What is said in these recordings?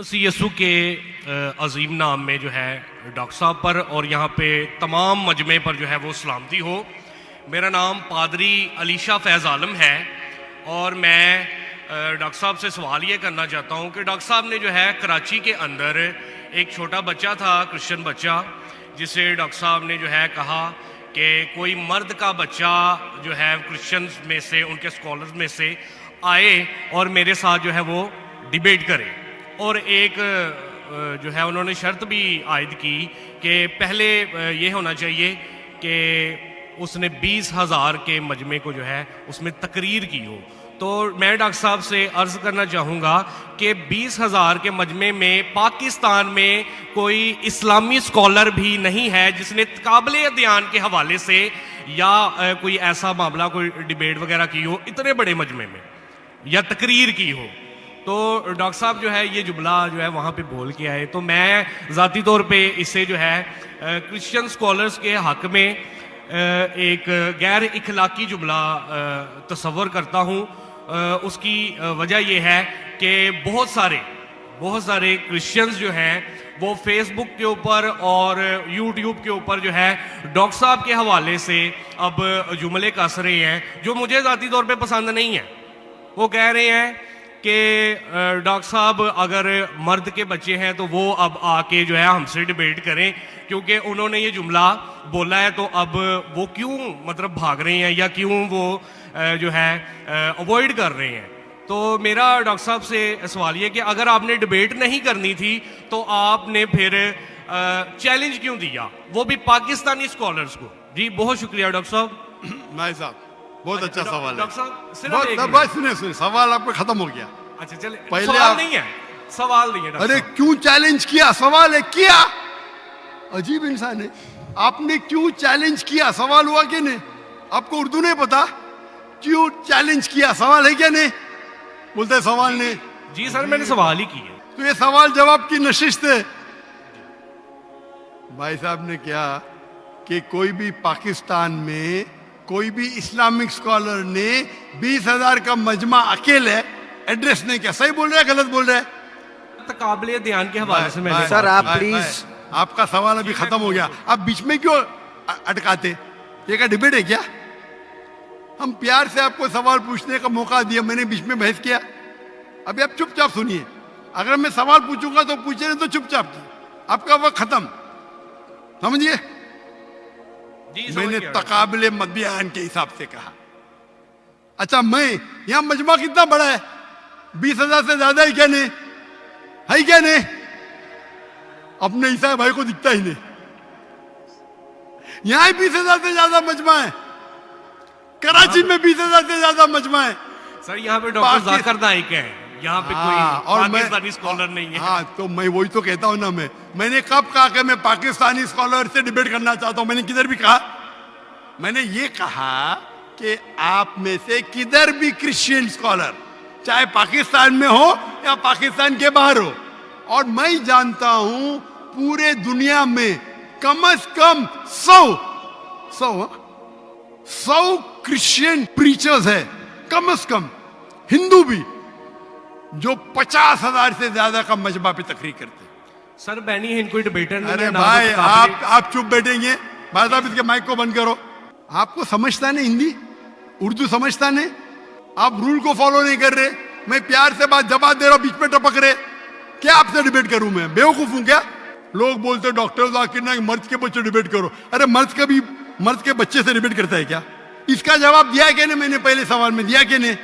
मसीह यसू के अजीम नाम में जो है डॉक्टर साहब पर और यहाँ पे तमाम मजमे पर जो है वो सलामती हो। मेरा नाम पादरी अलीशा फैज़ आलम है और मैं डॉक्टर साहब से सवाल ये करना चाहता हूँ कि डॉक्टर साहब ने जो है कराची के अंदर एक छोटा बच्चा था, क्रिश्चियन बच्चा, जिसे डॉक्टर साहब ने जो है कहा कि कोई मर्द का बच्चा जो है क्रिश्चियंस में से, उनके स्कॉलर्स में से आए और मेरे साथ जो है वो डिबेट करे। और एक जो है उन्होंने शर्त भी आयद की कि पहले ये होना चाहिए कि उसने 20,000 के मजमे को जो है उसमें तकरीर की हो। तो मैं डॉक्टर साहब से अर्ज़ करना चाहूँगा कि 20,000 के मजमे में पाकिस्तान में कोई इस्लामी स्कॉलर भी नहीं है जिसने काबिल अध्ययन के हवाले से या कोई ऐसा मामला, कोई डिबेट वगैरह की हो इतने बड़े मजमे में या तकरीर की हो। तो डॉक्टर साहब जो है ये जुमला जो है वहाँ पे बोल के आए, तो मैं ज़ाती तौर पे इसे जो है क्रिश्चियन स्कॉलर्स के हक़ में एक गैर इखलाकी जुमला तस्वर करता हूँ। उसकी वजह यह है कि बहुत सारे क्रिश्चियंस जो हैं वो फेसबुक के ऊपर और यूट्यूब के ऊपर जो है डॉक्टर साहब के हवाले से अब जुमले कस रहे हैं जो मुझे ज़ाती तौर पे पसंद नहीं है। वो कह रहे हैं कि डॉक्टर साहब अगर मर्द के बच्चे हैं तो वो अब आके जो है हमसे डिबेट करें, क्योंकि उन्होंने ये जुमला बोला है तो अब वो क्यों मतलब भाग रहे हैं या क्यों वो जो है अवॉइड कर रहे हैं। तो मेरा डॉक्टर साहब से सवाल ये कि अगर आपने डिबेट नहीं करनी थी तो आपने फिर चैलेंज क्यों दिया, वो भी पाकिस्तानी स्कॉलर्स को। जी बहुत शुक्रिया डॉक्टर साहब। भाई साहब बहुत अच्छा सवाल है। डॉक्टर साहब सुने सवाल आपका खत्म हो गया। अच्छा चले, पहले सवाल नहीं है, सवाल नहीं है। अरे क्यों चैलेंज किया, सवाल है किया। अजीब इंसान है, आपने क्यों चैलेंज किया, सवाल हुआ कि नहीं। आपको उर्दू नहीं पता, क्यों चैलेंज किया, सवाल है क्या नहीं। बोलते है सवाल नहीं। जी सर मैंने सवाल ही किया। तो ये सवाल जवाब की नशिस्त है। भाई साहब ने क्या कि कोई भी पाकिस्तान में कोई भी इस्लामिक स्कॉलर ने 20,000 का मजमा अकेले एड्रेस नहीं किया। सही बोल रहे हैं गलत बोल रहे हैं? काबिल ध्यान के हवाले से मैंने सर आप प्लीज, आपका सवाल अभी खत्म हो गया, आप बीच में क्यों अटकाते। ये क्या डिबेट है क्या। हम प्यार से आपको सवाल पूछने का मौका दिया, मैंने बीच में बहस किया। अभी आप चुपचाप सुनिए, अगर मैं सवाल पूछूंगा तो पूछे नहीं तो चुपचाप की, आपका वक्त खत्म, समझिए। मैंने तकाबिले मद्यान के हिसाब से कहा। अच्छा मैं यहां मजमा कितना बड़ा है, 20,000 से ज्यादा है क्या नहीं, है क्या नहीं। अपने ईसा भाई को दिखता ही नहीं, यहां 20,000 से ज्यादा मजमा है, कराची में 20,000 से ज्यादा मजमा है। सर यहाँ पे डॉक्टर जाकिर नाइक है, यहाँ पे कोई पाकिस्तानी स्कॉलर नहीं है। हाँ तो मैं वही तो कहता हूँ ना, मैंने कब कहा कि मैं पाकिस्तानी स्कॉलर से डिबेट करना चाहता हूँ। मैंने किधर भी कहा, मैंने ये कहा कि आप में से किधर भी क्रिश्चियन स्कॉलर चाहे पाकिस्तान में हो या पाकिस्तान के बाहर हो, और मैं जानता हूं पूरे दुनिया में कम से कम 100 क्रिश्चियन प्रीचर्स है, कम से कम हिंदू भी, जो 50,000 से ज्यादा का मजमा पे तकरीर करते हैं। सर बैनी है, कोई डिबेटर नहीं। अरे भाई आप चुप बैठेंगे, भाई साहब इसके माइक को बंद करो। आपको समझता नहीं हिंदी, उर्दू समझता नहीं, आप रूल को फॉलो नहीं कर रहे। मैं प्यार से बात जवाब दे रहा हूं, बीच में टपक रहे। क्या आपसे डिबेट करूं मैं, बेवकूफ हूं क्या। लोग बोलते डॉक्टर जाकिर नाइक मर्द के बच्चे डिबेट करो। अरे मर्द के बच्चे से डिबेट करता है क्या। इसका जवाब दिया क्या नहीं, मैंने पहले सवाल में दिया कि नहीं।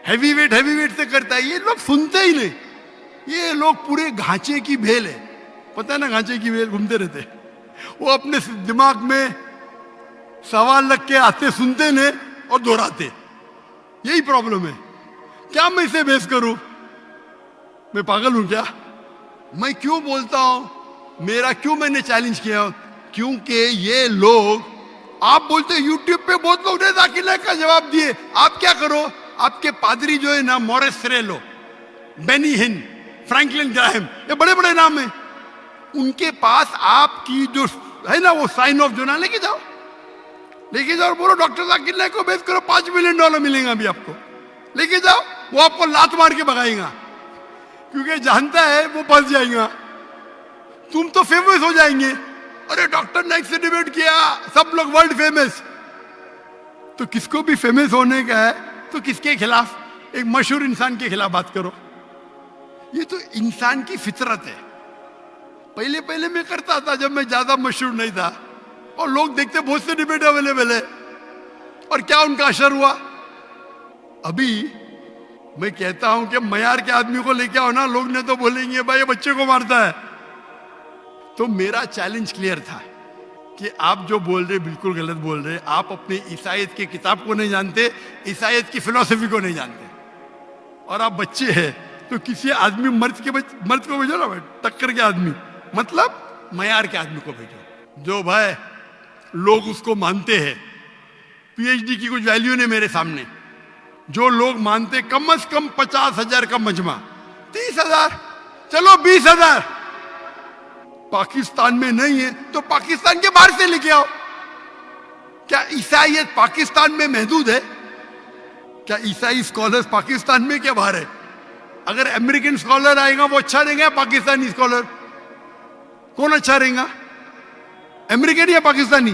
हैवी वेट से करता है, ये लोग सुनते ही नहीं। ये लोग पूरे घांचे की भेल है, पता है ना, घांचे की भेल घूमते रहते। वो अपने दिमाग में सवाल रख के आते, सुनते नहीं और दोहराते, यही प्रॉब्लम है। क्या मैं इसे बहस करूं, मैं पागल हूं क्या। मैं क्यों बोलता हूं, मैंने चैलेंज किया, क्योंकि ये लोग, आप बोलते यूट्यूब पे बहुत लोग ने जाकिर नाइक का जवाब दिए। आप क्या करो, आपके पादरी जो है ना, मॉरिस सिरेलो, बेनी हिन, फ्रैंकलिन ग्राहम, ये बड़े बड़े नाम हैं, उनके पास आपकी जो है ना वो साइन ऑफ जो ना लेके जाओ और बोलो डॉक्टर जाकिर नाइक को बेस करो, $5 मिलियन मिलेगा अभी आपको, लेके जाओ। वो आपको लात मार के भगाएगा। क्योंकि जानता है वो फंस जाएगा। तुम तो फेमस हो जाएंगे, अरे डॉक्टर नाइक से डिबेट किया, सब लोग वर्ल्ड फेमस। तो किसको भी फेमस होने का है तो किसके खिलाफ? एक मशहूर इंसान के खिलाफ बात करो। ये तो इंसान की फितरत है। पहले पहले मैं करता था जब मैं ज्यादा मशहूर नहीं था, और लोग देखते बहुत से डिबेट अवेलेबल है, और क्या उनका असर हुआ। अभी मैं कहता हूं कि मयार के आदमी को लेके आओ ना, लोग ने तो बोलेंगे भाई ये बच्चे को मारता है। तो मेरा चैलेंज क्लियर था कि आप जो बोल रहे बिल्कुल गलत बोल रहे। आप अपने ईसाईयत की किताब को नहीं जानते, ईसाईयत की फिलॉसफी को नहीं जानते, और आप बच्चे हैं। तो किसी आदमी मर्द को भेजो ना भाई, टक्कर के आदमी, मतलब मयार के आदमी को भेजो, जो भाई लोग उसको मानते हैं। पीएचडी की कुछ वैल्यू नहीं मेरे सामने। जो लोग मानते कम से कम 50,000 का मजमा, 30,000, चलो 20,000। पाकिस्तान में नहीं है तो पाकिस्तान के बाहर से लेके आओ। क्या ईसाईयत पाकिस्तान में महदूद है? क्या ईसाई स्कॉलर्स पाकिस्तान में क्या बाहर है? अगर अमेरिकन स्कॉलर आएगा वो अच्छा रहेगा, पाकिस्तानी स्कॉलर कौन अच्छा रहेगा? अमेरिकन या पाकिस्तानी?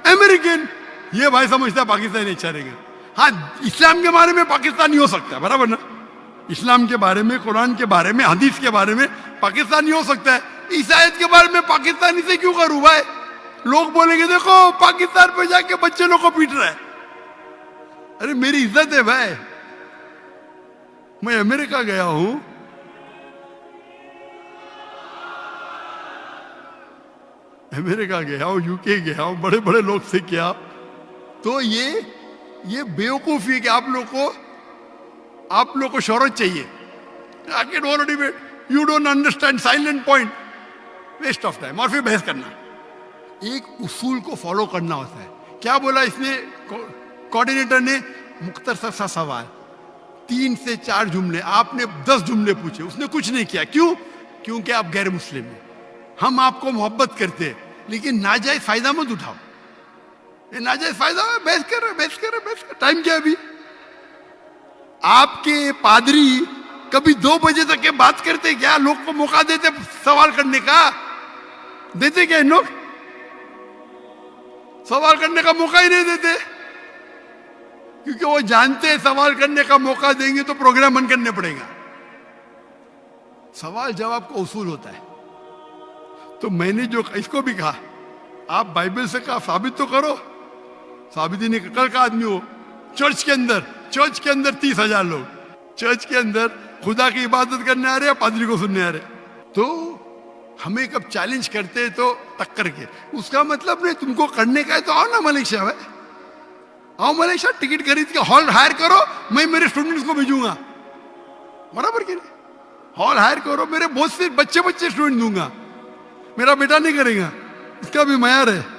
अमेरिकन। ये भाई समझता है पाकिस्तानी अच्छा रहेगा। हाँ, इस्लाम के बारे में पाकिस्तानी हो सकता है, बराबर ना? इस्लाम के बारे में, कुरान के बारे में, हदीस के बारे में पाकिस्तानी हो सकता है। ईसाईयत के बारे में पाकिस्तानी से क्यों करूं भाई? लोग बोलेंगे देखो पाकिस्तान पे जाके बच्चे लोग को पीट रहा है। अरे मेरी इज्जत है भाई। मैं अमेरिका गया हूं, यूके गया हूं, बड़े बड़े लोग से किया। तो ये बेवकूफी है कि आप लोग को शोहरत चाहिए। आके don't debate, you don't understand, silent point, waste of time. और फिर बहस करना। एक उसूल को फॉलो करना होता है। क्या बोला इसने कोऑर्डिनेटर ने? मुख्तसर सा सवाल, 3 से 4 जुमले। आपने 10 जुमले पूछे, उसने कुछ नहीं किया। क्यों? क्योंकि आप गैर मुस्लिम हैं। हम आपको मोहब्बत करते हैं, लेकिन नाजायज फायदा मत उठाओ। ये नाजायज फायदा, बहस कर। टाइम क्या अभी? आपके पादरी कभी 2 बजे तक के बात करते क्या? लोग को मौका देते सवाल करने का? देते क्या इन लोग? सवाल करने का मौका ही नहीं देते, क्योंकि वो जानते हैं सवाल करने का मौका देंगे तो प्रोग्राम बंद करने पड़ेगा। सवाल जवाब का उसूल होता है। तो मैंने जो इसको भी कहा, आप बाइबल से कहा साबित तो करो। साबित ही नहीं, कल का आदमी हो। चर्च के अंदर 30,000 लोग, चर्च के अंदर खुदा की इबादत करने आ रहे हैं, पादरी को सुनने आ रहे। तो हमें कब चैलेंज करते हैं तो टक्कर के, उसका मतलब नहीं तुमको करने का है तो आओ ना मलेशिया में, आओ मलेशिया, टिकट खरीद के हॉल हायर करो, मैं मेरे स्टूडेंट्स को भेजूंगा, बराबर कि नहीं? हॉल हायर करो, मेरे बहुत से बच्चे स्टूडेंट दूंगा, मेरा बेटा नहीं करेगा, इसका भी मयार है।